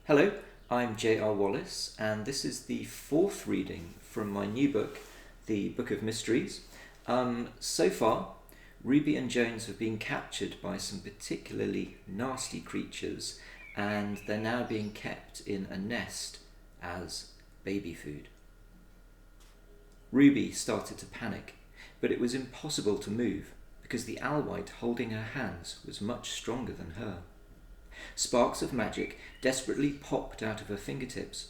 Hello, I'm J R Wallis, and this is the fourth reading from my new book, The Book of Mysteries. So far, Ruby and Jones have been captured by some particularly nasty creatures, and they're now being kept in a nest as baby food. Ruby started to panic, but it was impossible to move because the owlwhite holding her hands was much stronger than her. Sparks of magic desperately popped out of her fingertips,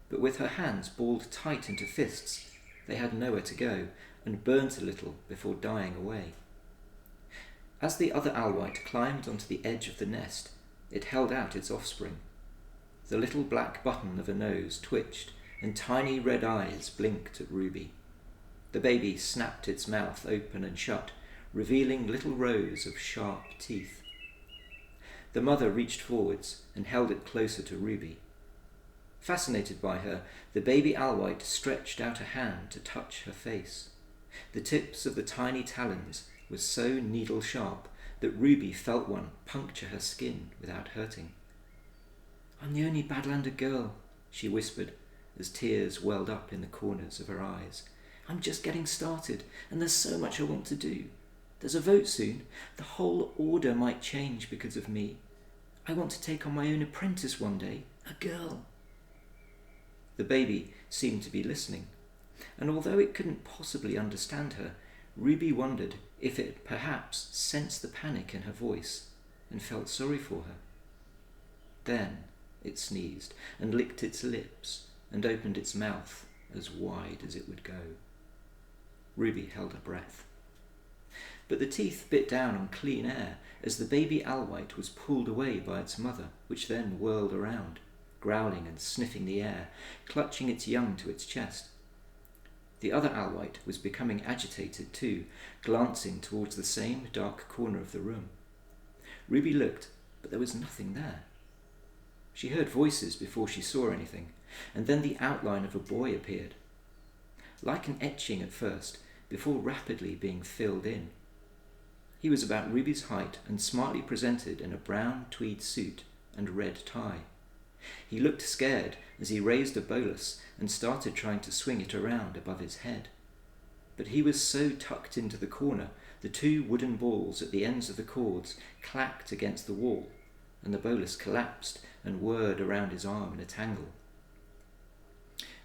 but with her hands balled tight into fists, they had nowhere to go and burnt a little before dying away. As the other owlwhite climbed onto the edge of the nest, it held out its offspring. The little black button of a nose twitched, and tiny red eyes blinked at Ruby. The baby snapped its mouth open and shut, revealing little rows of sharp teeth. The mother reached forwards and held it closer to Ruby. Fascinated by her, the baby owlwhite stretched out a hand to touch her face. The tips of the tiny talons were so needle-sharp that Ruby felt one puncture her skin without hurting. "I'm the only Badlander girl," she whispered as tears welled up in the corners of her eyes. "I'm just getting started, and there's so much I want to do. There's a vote soon. The whole order might change because of me. I want to take on my own apprentice one day, a girl." The baby seemed to be listening, and although it couldn't possibly understand her, Ruby wondered if it perhaps sensed the panic in her voice and felt sorry for her. Then it sneezed and licked its lips and opened its mouth as wide as it would go. Ruby held her breath. But the teeth bit down on clean air as the baby owlwhite was pulled away by its mother, which then whirled around, growling and sniffing the air, clutching its young to its chest. The other owlwhite was becoming agitated too, glancing towards the same dark corner of the room. Ruby looked, but there was nothing there. She heard voices before she saw anything, and then the outline of a boy appeared. Like an etching at first, before rapidly being filled in. He was about Ruby's height and smartly presented in a brown tweed suit and red tie. He looked scared as he raised a bolus and started trying to swing it around above his head. But he was so tucked into the corner, the two wooden balls at the ends of the cords clacked against the wall, and the bolus collapsed and whirred around his arm in a tangle.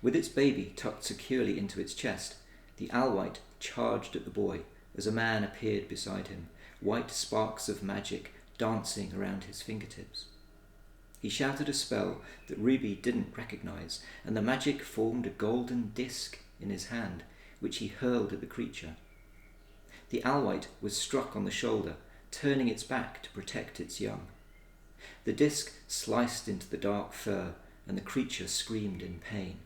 With its baby tucked securely into its chest, the owlwhite charged at the boy as a man appeared beside him, white sparks of magic dancing around his fingertips. He shouted a spell that Ruby didn't recognize, and the magic formed a golden disc in his hand, which he hurled at the creature. The owlwhite was struck on the shoulder, turning its back to protect its young. The disc sliced into the dark fur, and the creature screamed in pain.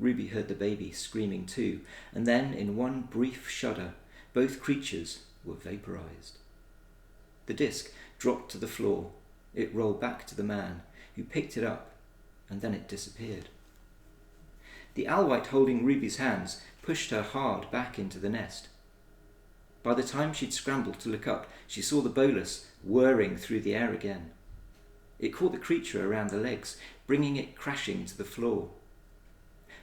Ruby heard the baby screaming too, and then, in one brief shudder, both creatures were vaporized. The disc dropped to the floor. It rolled back to the man, who picked it up, and then it disappeared. The owlwhite holding Ruby's hands pushed her hard back into the nest. By the time she'd scrambled to look up, she saw the bolus whirring through the air again. It caught the creature around the legs, bringing it crashing to the floor.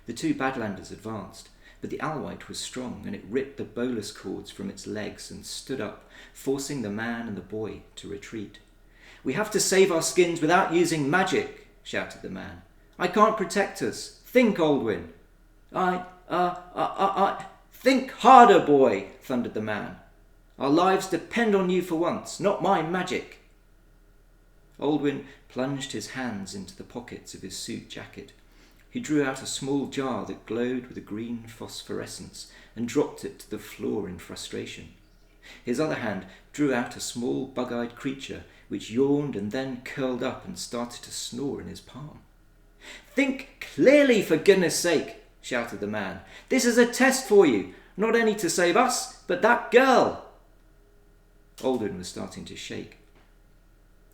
The two Badlanders advanced, but the owlwhite was strong, and it ripped the bolus cords from its legs and stood up, forcing the man and the boy to retreat. "We have to save our skins without using magic," shouted the man. "I can't protect us. Think, Aldwin." I... Think harder, boy," thundered the man. "Our lives depend on you for once, not my magic." Aldwin plunged his hands into the pockets of his suit jacket. He drew out a small jar that glowed with a green phosphorescence and dropped it to the floor in frustration. His other hand drew out a small bug-eyed creature which yawned and then curled up and started to snore in his palm. "Think clearly, for goodness sake," shouted the man. "This is a test for you, not only to save us, but that girl." Aldwin was starting to shake.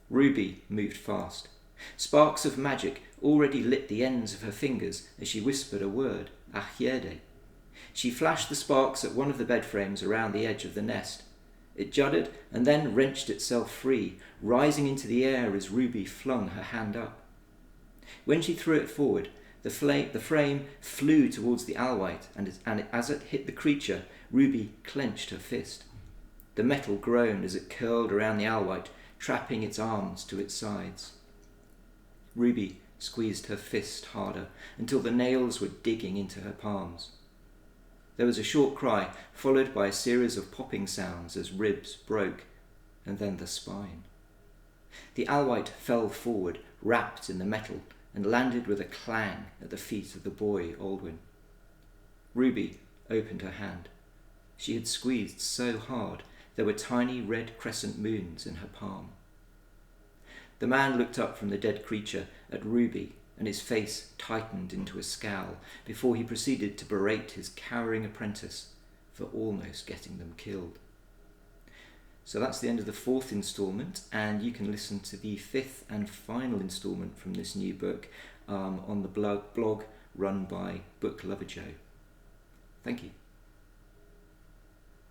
Ruby moved fast. Sparks of magic already lit the ends of her fingers as she whispered a word, Ahiede. She flashed the sparks at one of the bed frames around the edge of the nest. It juddered and then wrenched itself free, rising into the air as Ruby flung her hand up. When she threw it forward, the frame flew towards the owlwhite, and as it hit the creature, Ruby clenched her fist. The metal groaned as it curled around the owlwhite, trapping its arms to its sides. Ruby squeezed her fist harder until the nails were digging into her palms. There was a short cry, followed by a series of popping sounds as ribs broke, and then the spine. The owlwhite fell forward, wrapped in the metal, and landed with a clang at the feet of the boy Aldwyn. Ruby opened her hand. She had squeezed so hard there were tiny red crescent moons in her palm. The man looked up from the dead creature at Ruby, and his face tightened into a scowl before he proceeded to berate his cowering apprentice for almost getting them killed. So that's the end of the 4th instalment, and you can listen to the 5th and final instalment from this new book on the blog run by Book Lover Joe. Thank you.